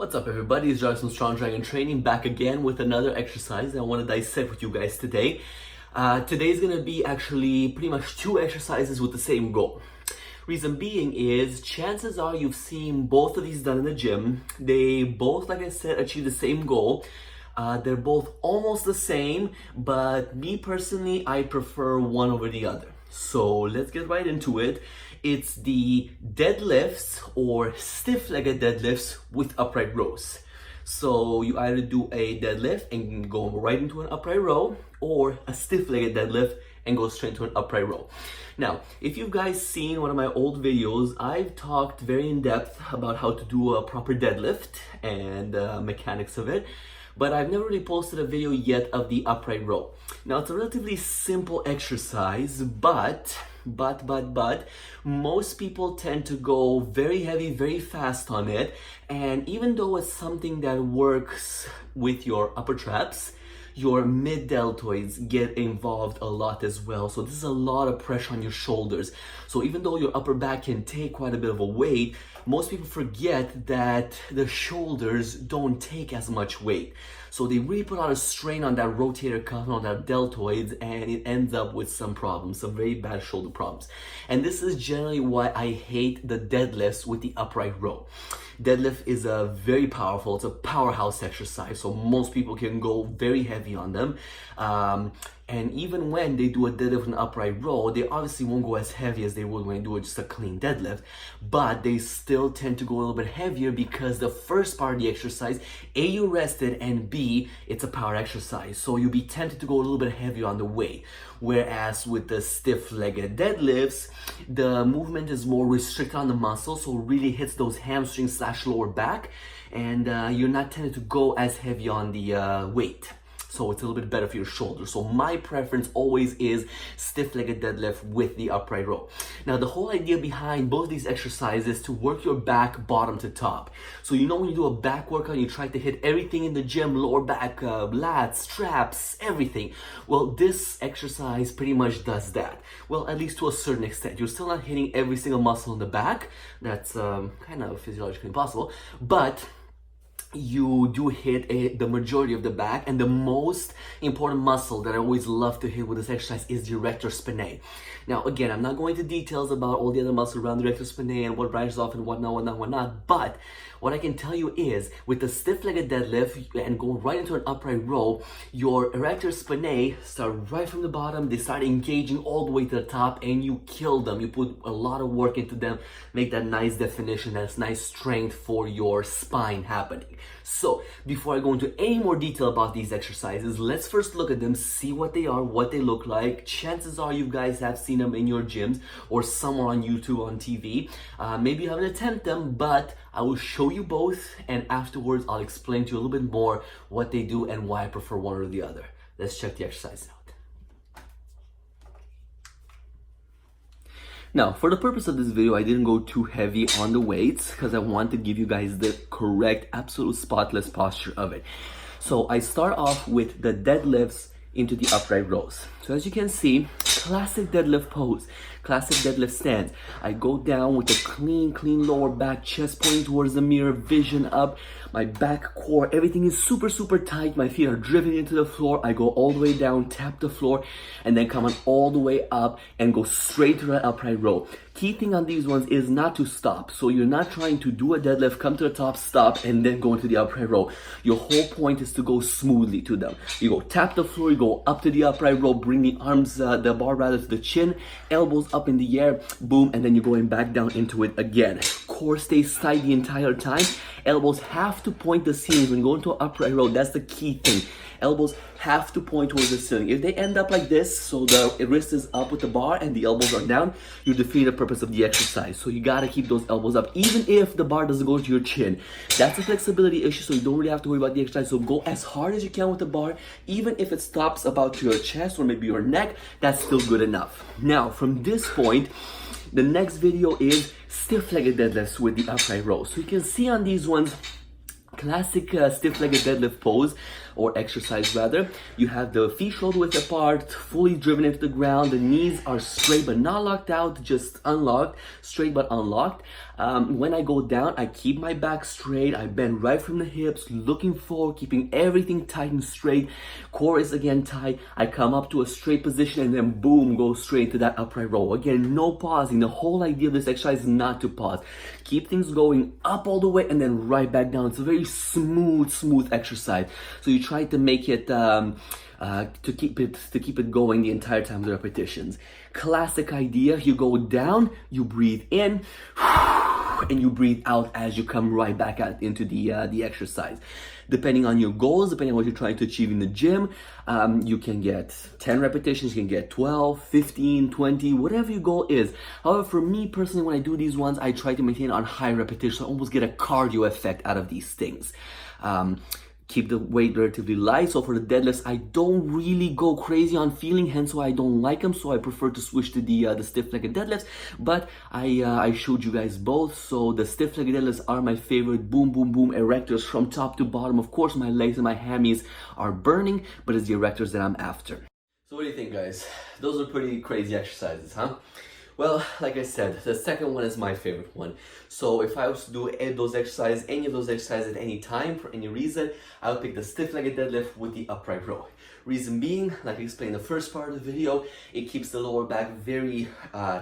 What's up everybody, it's Josh from Strong Dragon Training back again with another exercise I want to dissect with you guys today. Today's going to be actually pretty much two exercises with the same goal. Reason being is, chances are you've seen both of these done in the gym. They both, like I said, achieve the same goal. They're both almost the same, but me personally, I prefer one over the other. So let's get right into it. It's the deadlifts or stiff-legged deadlifts with upright rows. So you either do a deadlift and go right into an upright row, or a stiff-legged deadlift and go straight into an upright row. Now, if you guys seen one of my old videos, I've talked very in depth about how to do a proper deadlift and mechanics of it. But I've never really posted a video yet of the upright row. Now, it's a relatively simple exercise, but most people tend to go very heavy, very fast on it. And even though it's something that works with your upper traps, your mid-deltoids get involved a lot as well. So this is a lot of pressure on your shoulders. So even though your upper back can take quite a bit of a weight, most people forget that the shoulders don't take as much weight. So they really put a lot of strain on that rotator cuff, on that deltoids, and it ends up with some problems, some very bad shoulder problems. And this is generally why I hate the deadlifts with the upright row. Deadlift is a very powerful, it's a powerhouse exercise, so most people can go very heavy on them. And even when they do a deadlift with an upright row, they obviously won't go as heavy as they would when they do just a clean deadlift, but they still tend to go a little bit heavier because the first part of the exercise, A, you rested, and B, it's a power exercise. So you'll be tempted to go a little bit heavier on the weight. Whereas with the stiff-legged deadlifts, the movement is more restricted on the muscle, so it really hits those hamstrings / lower back, and you're not tended to go as heavy on the weight. So it's a little bit better for your shoulders. So my preference always is stiff-legged deadlift with the upright row. Now, the whole idea behind both these exercises is to work your back bottom to top. So you know when you do a back workout, you try to hit everything in the gym, lower back, lats, traps, everything. Well, this exercise pretty much does that. Well, at least to a certain extent. You're still not hitting every single muscle in the back. That's kind of physiologically impossible. But you do hit the majority of the back, and the most important muscle that I always love to hit with this exercise is the erector spinae. Now, again, I'm not going into details about all the other muscles around the erector spinae and what branches off and whatnot, but what I can tell you is, with the stiff-legged deadlift and going right into an upright row, your erector spinae start right from the bottom, they start engaging all the way to the top, and you kill them. You put a lot of work into them, make that nice definition, that nice strength for your spine happening. So, before I go into any more detail about these exercises, let's first look at them, see what they are, what they look like. Chances are you guys have seen them in your gyms or somewhere on YouTube, on TV. Maybe you haven't attempted them, but I will show you both, and afterwards I'll explain to you a little bit more what they do and why I prefer one or the other. Let's check the exercise out. Now, for the purpose of this video, I didn't go too heavy on the weights because I want to give you guys the correct, absolute spotless posture of it. So I start off with the deadlifts into the upright rows. So as you can see, classic deadlift pose, classic deadlift stance. I go down with a clean lower back, chest pointing towards the mirror, vision up, my back core, everything is super tight. My feet are driven into the floor. I go all the way down, tap the floor, and then come on all the way up and go straight to the upright row. Key thing on these ones is not to stop. So you're not trying to do a deadlift, come to the top, stop, and then go into the upright row. Your whole point is to go smoothly to them. You go tap the floor, you go up to the upright row, bring the arms, the bar rather, to the chin, elbows up in the air, boom, and then you're going back down into it again. Core stays tight the entire time. Elbows have to point the ceiling when you go into an upright row. That's the key thing. Elbows have to point towards the ceiling. If they end up like this, so the wrist is up with the bar and the elbows are down, you defeat the purpose of the exercise. So you gotta keep those elbows up, even if the bar doesn't go to your chin. That's a flexibility issue, so you don't really have to worry about the exercise. So go as hard as you can with the bar, even if it stops about your chest or maybe your neck, that's still good enough. Now, from this point, the next video is stiff-legged deadlifts with the upright row. So you can see on these ones, classic stiff-legged deadlift pose, or exercise rather. You have the feet shoulder width apart, fully driven into the ground. The knees are straight but not locked out, just unlocked, straight but unlocked. When I go down, I keep my back straight. I bend right from the hips, looking forward, keeping everything tight and straight. Core is again tight. I come up to a straight position and then boom, go straight to that upright row. Again, no pausing. The whole idea of this exercise is not to pause. Keep things going up all the way and then right back down. It's a very smooth exercise. So you try to make it to keep it going the entire time of the repetitions. Classic idea. You go down, you breathe in, and you breathe out as you come right back out into the exercise. Depending on your goals, depending on what you're trying to achieve in the gym, you can get 10 repetitions, you can get 12, 15, 20, whatever your goal is. However, for me personally, when I do these ones, I try to maintain on high repetitions, so I almost get a cardio effect out of these things. Keep the weight relatively light. So for the deadlifts, I don't really go crazy on feeling, hence why I don't like them. So I prefer to switch to the stiff-legged deadlifts. But I showed you guys both. So the stiff-legged deadlifts are my favorite. Boom, boom, boom erectors from top to bottom. Of course, my legs and my hammies are burning, but it's the erectors that I'm after. So what do you think, guys? Those are pretty crazy exercises, huh? Well, like I said, the second one is my favorite one. So if I was to do any of those exercises at any time for any reason, I would pick the stiff-legged deadlift with the upright row. Reason being, like I explained in the first part of the video, it keeps the lower back very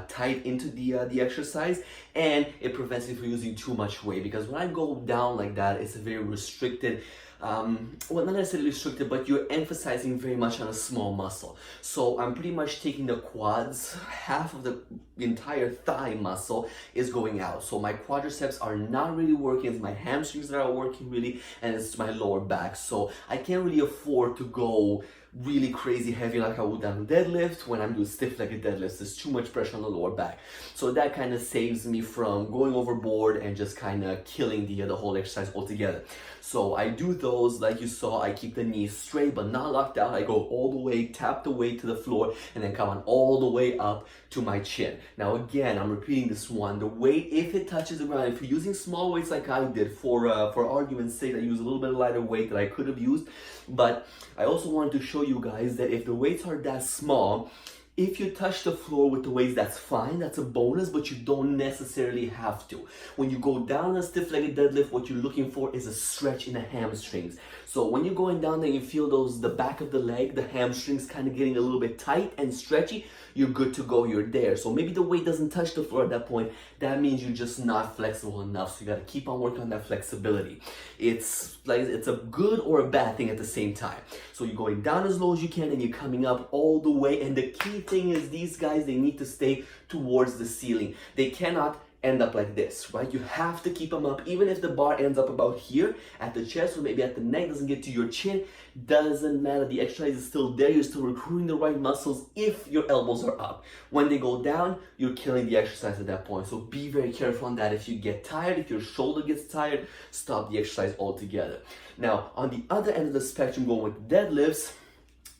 tight into the exercise, and it prevents me from using too much weight, because when I go down like that, it's a very restricted, well, not necessarily restricted, but you're emphasizing very much on a small muscle. So I'm pretty much taking the quads, half of the entire thigh muscle is going out. So my quadriceps are not really working, it's my hamstrings that are working really, and it's my lower back. So I can't really afford to go really crazy heavy like I would on deadlift. When I'm doing stiff-legged deadlifts, there's too much pressure on the lower back. So that kind of saves me from going overboard and just kind of killing the whole exercise altogether. So I do those, like you saw, I keep the knees straight but not locked out. I go all the way, tap the weight to the floor, and then come on all the way up to my chin. Now again, I'm repeating this one. The weight, if it touches the ground, if you're using small weights like I did, for argument's sake, I use a little bit lighter weight that I could have used. But I also wanted to show you guys that if the weights are that small, if you touch the floor with the weights, that's fine, that's a bonus, but you don't necessarily have to. When you go down a stiff-legged deadlift, what you're looking for is a stretch in the hamstrings. So when you're going down there, you feel the back of the leg, the hamstrings kind of getting a little bit tight and stretchy, you're good to go, you're there. So maybe the weight doesn't touch the floor at that point, that means you're just not flexible enough. So you gotta keep on working on that flexibility. It's like, it's a good or a bad thing at the same time. So you're going down as low as you can and you're coming up all the way. And the key thing is these guys, they need to stay towards the ceiling. They cannot end up like this, right? You have to keep them up, even if the bar ends up about here at the chest or maybe at the neck, doesn't get to your chin, doesn't matter. The exercise is still there. You're still recruiting the right muscles if your elbows are up. When they go down, you're killing the exercise at that point. So be very careful on that. If you get tired, if your shoulder gets tired, stop the exercise altogether. Now, on the other end of the spectrum, going with deadlifts,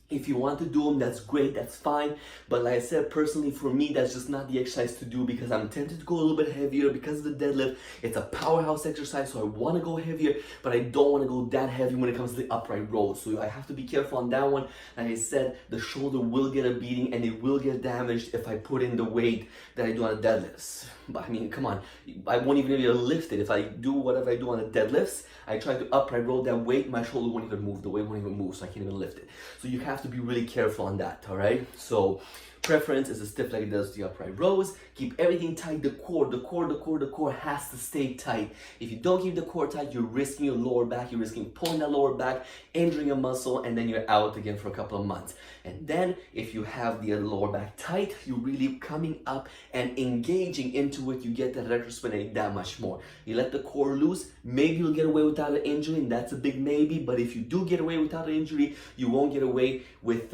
if you want to do them, that's great, that's fine. But like I said, personally for me, that's just not the exercise to do because I'm tempted to go a little bit heavier because of the deadlift. It's a powerhouse exercise, so I want to go heavier, but I don't want to go that heavy when it comes to the upright row. So I have to be careful on that one. Like I said, the shoulder will get a beating and it will get damaged if I put in the weight that I do on the deadlifts. But I mean, come on, I won't even be able to lift it. If I do whatever I do on the deadlifts, I try to upright roll that weight, my shoulder won't even move, the weight won't even move, so I can't even lift it. So you have to be really careful on that, all right? So preference is a stiff-legged deadlift, the upright rows. Keep everything tight. The core has to stay tight. If you don't keep the core tight, you're risking your lower back, you're risking pulling that lower back, injuring a muscle, and then you're out again for a couple of months. And then if you have the lower back tight, you're really coming up and engaging into it, you get that retrospinate that much more. You let the core loose, maybe you'll get away without an injury, and that's a big maybe, but if you do get away without an injury, you won't get away with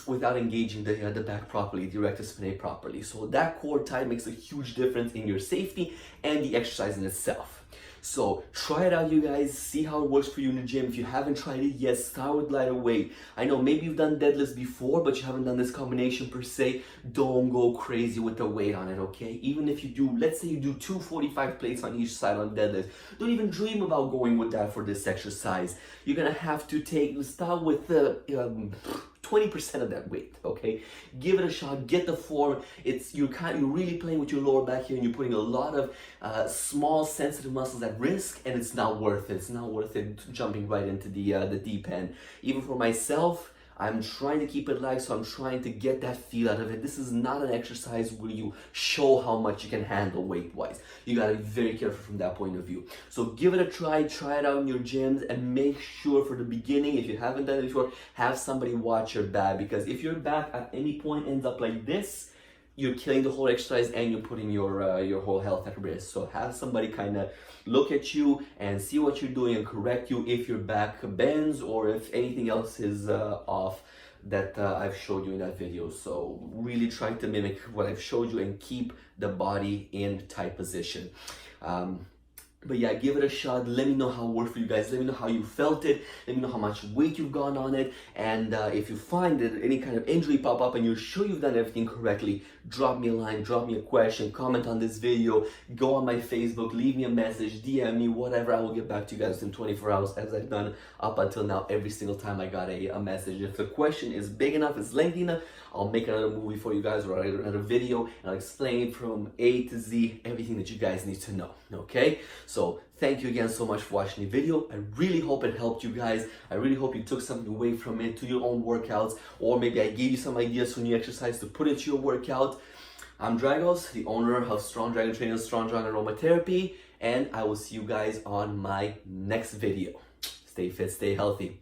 without engaging the back properly, the erector spinae properly. So that core tight makes a huge difference in your safety and the exercise in itself. So try it out, you guys. See how it works for you in the gym. If you haven't tried it yet, start with lighter weight. I know maybe you've done deadlifts before, but you haven't done this combination per se. Don't go crazy with the weight on it, okay? Even if you do, let's say you do 245 plates on each side on deadlift. Don't even dream about going with that for this exercise. You're gonna have to start with the 20% of that weight, okay? Give it a shot, get the form. You're really playing with your lower back here, and you're putting a lot of small sensitive muscles at risk, and it's not worth it. It's not worth it jumping right into the deep end. Even for myself, I'm trying to keep it light, so I'm trying to get that feel out of it. This is not an exercise where you show how much you can handle weight-wise. You gotta be very careful from that point of view. So give it a try it out in your gyms, and make sure for the beginning, if you haven't done it before, have somebody watch your back, because if your back at any point ends up like this, you're killing the whole exercise and you're putting your whole health at risk. So have somebody kind of look at you and see what you're doing and correct you if your back bends or if anything else is off that I've showed you in that video. So really try to mimic what I've showed you and keep the body in tight position. But yeah, give it a shot. Let me know how it worked for you guys. Let me know how you felt it. Let me know how much weight you've gone on it. And if you find that any kind of injury pop up and you're sure you've done everything correctly, drop me a line, drop me a question, comment on this video, go on my Facebook, leave me a message, DM me, whatever. I will get back to you guys in 24 hours, as I've done up until now every single time I got a message. If the question is big enough, it's lengthy enough, I'll make another movie for you guys or another video, and I'll explain from A to Z everything that you guys need to know, okay? So thank you again so much for watching the video. I really hope it helped you guys. I really hope you took something away from it to your own workouts, or maybe I gave you some ideas for new exercise to put into your workout. I'm Dragos, the owner of Strong Dragon Training, Strong Dragon Aromatherapy, and I will see you guys on my next video. Stay fit, stay healthy.